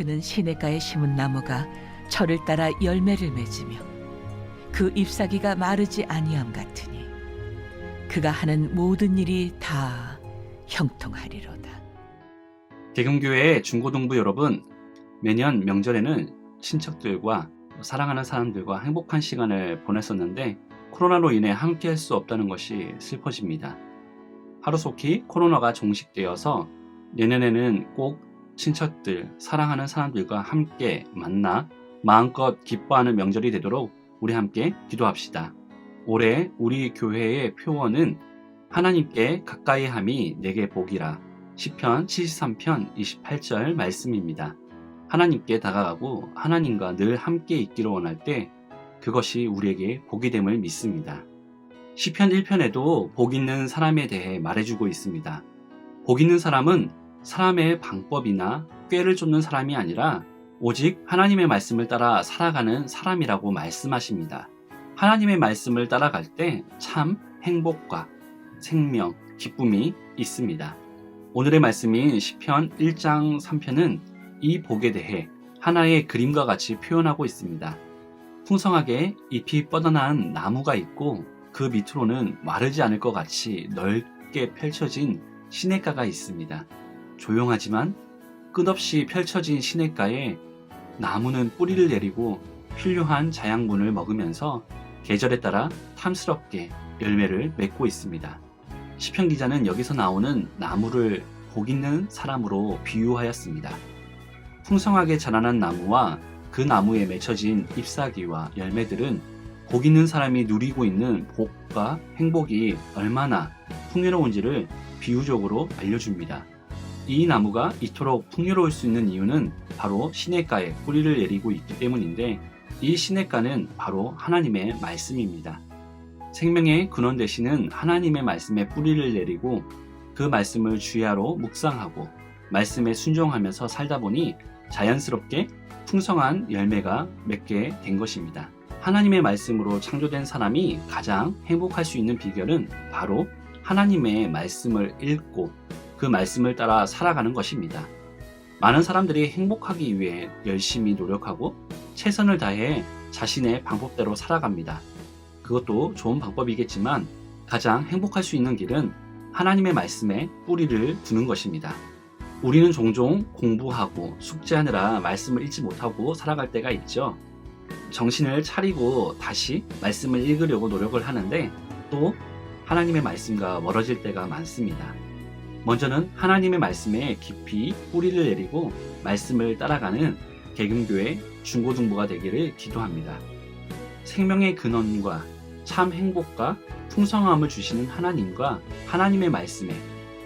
그는 시냇가에 심은 나무가 철을 따라 열매를 맺으며 그 잎사귀가 마르지 아니함 같으니 그가 하는 모든 일이 다 형통하리로다. 개금교회 중고등부 여러분, 매년 명절에는 친척들과 사랑하는 사람들과 행복한 시간을 보냈었는데 코로나로 인해 함께할 수 없다는 것이 슬퍼집니다. 하루속히 코로나가 종식되어서 내년에는 꼭 친척들, 사랑하는 사람들과 함께 만나 마음껏 기뻐하는 명절이 되도록 우리 함께 기도합시다. 올해 우리 교회의 표어는 하나님께 가까이 함이 내게 복이라. 시편 73편 28절 말씀입니다. 하나님께 다가가고 하나님과 늘 함께 있기를 원할 때 그것이 우리에게 복이 됨을 믿습니다. 시편 1편에도 복 있는 사람에 대해 말해주고 있습니다. 복 있는 사람은 사람의 방법이나 꾀를 쫓는 사람이 아니라 오직 하나님의 말씀을 따라 살아가는 사람이라고 말씀하십니다. 하나님의 말씀을 따라갈 때 참 행복과 생명, 기쁨이 있습니다. 오늘의 말씀인 시편 1장 3편은 이 복에 대해 하나의 그림과 같이 표현하고 있습니다. 풍성하게 잎이 뻗어난 나무가 있고 그 밑으로는 마르지 않을 것 같이 넓게 펼쳐진 시냇가가 있습니다. 조용하지만 끝없이 펼쳐진 시냇가에 나무는 뿌리를 내리고 필요한 자양분을 먹으면서 계절에 따라 탐스럽게 열매를 맺고 있습니다. 시편 기자는 여기서 나오는 나무를 복 있는 사람으로 비유하였습니다. 풍성하게 자라난 나무와 그 나무에 맺혀진 잎사귀와 열매들은 복 있는 사람이 누리고 있는 복과 행복이 얼마나 풍요로운지를 비유적으로 알려줍니다. 이 나무가 이토록 풍요로울 수 있는 이유는 바로 시냇가에 뿌리를 내리고 있기 때문인데 이 시냇가는 바로 하나님의 말씀입니다. 생명의 근원 되시는 하나님의 말씀에 뿌리를 내리고 그 말씀을 주야로 묵상하고 말씀에 순종하면서 살다 보니 자연스럽게 풍성한 열매가 맺게 된 것입니다. 하나님의 말씀으로 창조된 사람이 가장 행복할 수 있는 비결은 바로 하나님의 말씀을 읽고 그 말씀을 따라 살아가는 것입니다. 많은 사람들이 행복하기 위해 열심히 노력하고 최선을 다해 자신의 방법대로 살아갑니다. 그것도 좋은 방법이겠지만 가장 행복할 수 있는 길은 하나님의 말씀에 뿌리를 두는 것입니다. 우리는 종종 공부하고 숙제하느라 말씀을 읽지 못하고 살아갈 때가 있죠. 정신을 차리고 다시 말씀을 읽으려고 노력을 하는데 또 하나님의 말씀과 멀어질 때가 많습니다. 먼저는 하나님의 말씀에 깊이 뿌리를 내리고 말씀을 따라가는 개금교회 중고등부가 되기를 기도합니다. 생명의 근원과 참 행복과 풍성함을 주시는 하나님과 하나님의 말씀에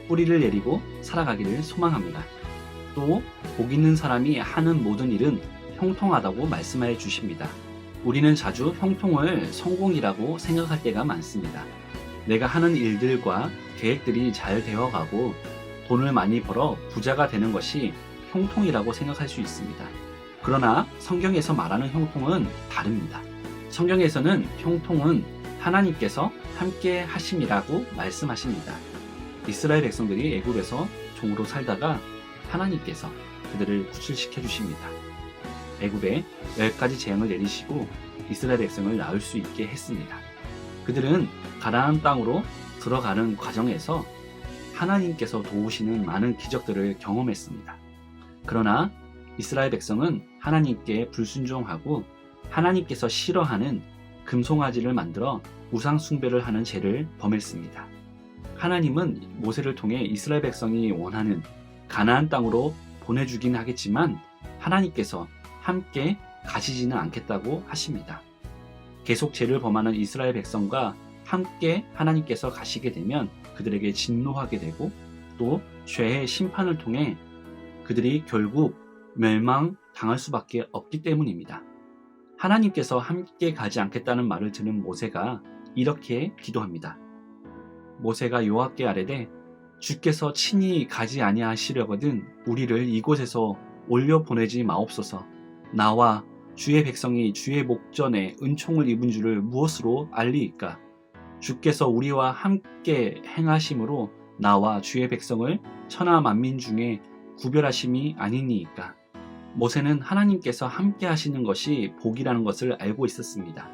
뿌리를 내리고 살아가기를 소망합니다. 또 복 있는 사람이 하는 모든 일은 형통하다고 말씀하여 주십니다. 우리는 자주 형통을 성공이라고 생각할 때가 많습니다. 내가 하는 일들과 계획들이 잘 되어가고 돈을 많이 벌어 부자가 되는 것이 형통이라고 생각할 수 있습니다. 그러나 성경에서 말하는 형통은 다릅니다. 성경에서는 형통은 하나님께서 함께 하심이라고 말씀하십니다. 이스라엘 백성들이 애굽에서 종으로 살다가 하나님께서 그들을 구출시켜 주십니다. 애굽에 10가지 재앙을 내리시고 이스라엘 백성을 낳을 수 있게 했습니다. 그들은 가나안 땅으로 들어가는 과정에서 하나님께서 도우시는 많은 기적들을 경험했습니다. 그러나 이스라엘 백성은 하나님께 불순종하고 하나님께서 싫어하는 금송아지를 만들어 우상 숭배를 하는 죄를 범했습니다. 하나님은 모세를 통해 이스라엘 백성이 원하는 가나안 땅으로 보내주긴 하겠지만 하나님께서 함께 가시지는 않겠다고 하십니다. 계속 죄를 범하는 이스라엘 백성과 함께 하나님께서 가시게 되면 그들에게 진노하게 되고 또 죄의 심판을 통해 그들이 결국 멸망당할 수밖에 없기 때문입니다. 하나님께서 함께 가지 않겠다는 말을 들은 모세가 이렇게 기도합니다. 모세가 여호와께 아뢰되 주께서 친히 가지 아니하시려거든 우리를 이곳에서 올려 보내지 마옵소서. 나와 주의 백성이 주의 목전에 은총을 입은 줄을 무엇으로 알리이까? 주께서 우리와 함께 행하심으로 나와 주의 백성을 천하 만민 중에 구별하심이 아니니이까? 모세는 하나님께서 함께 하시는 것이 복이라는 것을 알고 있었습니다.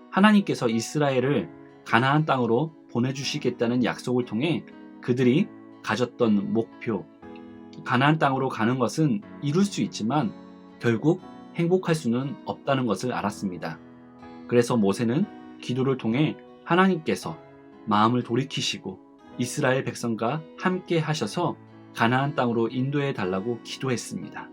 하나님께서 이스라엘을 가나안 땅으로 보내주시겠다는 약속을 통해 그들이 가졌던 목표, 가나안 땅으로 가는 것은 이룰 수 있지만 결국 행복할 수는 없다는 것을 알았습니다. 그래서 모세는 기도를 통해 하나님께서 마음을 돌이키시고 이스라엘 백성과 함께 하셔서 가나안 땅으로 인도해 달라고 기도했습니다.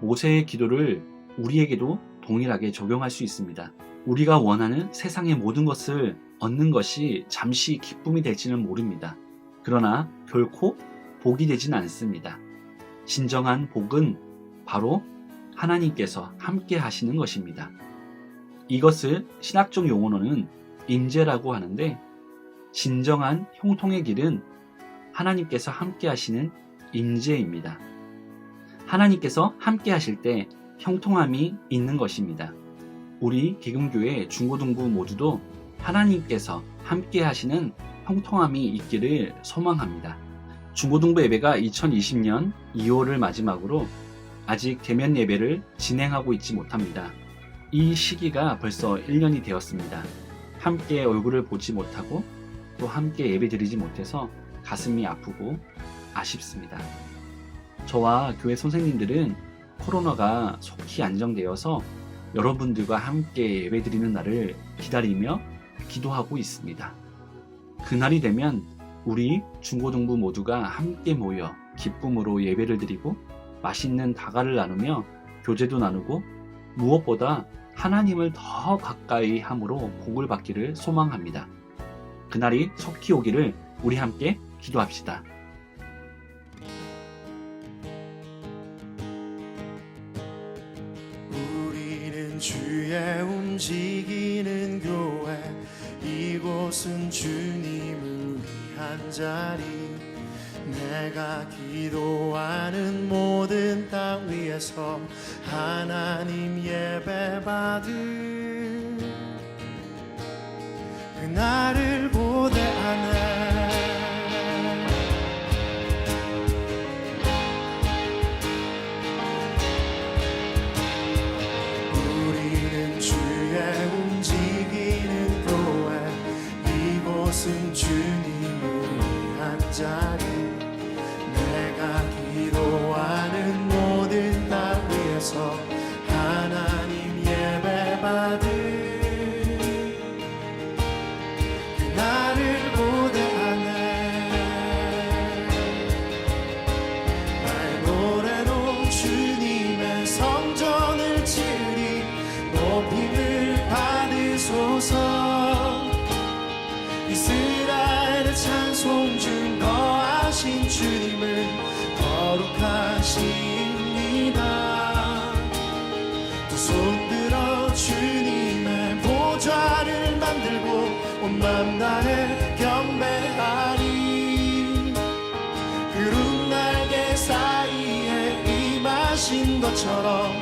모세의 기도를 우리에게도 동일하게 적용할 수 있습니다. 우리가 원하는 세상의 모든 것을 얻는 것이 잠시 기쁨이 될지는 모릅니다. 그러나 결코 복이 되지는 않습니다. 진정한 복은 바로 하나님께서 함께 하시는 것입니다. 이것을 신학적 용어로는 임재라고 하는데, 진정한 형통의 길은 하나님께서 함께 하시는 임재입니다. 하나님께서 함께 하실 때 형통함이 있는 것입니다. 우리 기금교회 중고등부 모두도 하나님께서 함께 하시는 형통함이 있기를 소망합니다. 중고등부 예배가 2020년 2월을 마지막으로 아직 대면 예배를 진행하고 있지 못합니다. 이 시기가 벌써 1년이 되었습니다. 함께 얼굴을 보지 못하고 또 함께 예배드리지 못해서 가슴이 아프고 아쉽습니다. 저와 교회 선생님들은 코로나가 속히 안정되어서 여러분들과 함께 예배드리는 날을 기다리며 기도하고 있습니다. 그날이 되면 우리 중고등부 모두가 함께 모여 기쁨으로 예배를 드리고 맛있는 다가를 나누며 교제도 나누고 무엇보다 하나님을 더 가까이 함으로 복을 받기를 소망합니다. 그날이 속히 오기를 우리 함께 기도합시다. 우리는 주의 움직이는 교회, 이곳은 주님을 위한 자리. 내가 기도하는 모든 땅 위에서 하나님 예배 받을 그날을 고대하네. 우리는 주의 움직이는 교회, 이곳은 주님을 위한 자리. 내가 기도하는 모든 땅 위에서 하나님 예배 받을 그날을 고대하네. 나의 노래로 주님의 성전을 지으리. 높임을 받으소서. 이스라엘의 찬송 중 거하신 주님을 거룩하십니다. 두 손 들어 주님의 보좌를 만들고 온 맘 다해 경배하리. 구름 날개 사이에 임하신 것처럼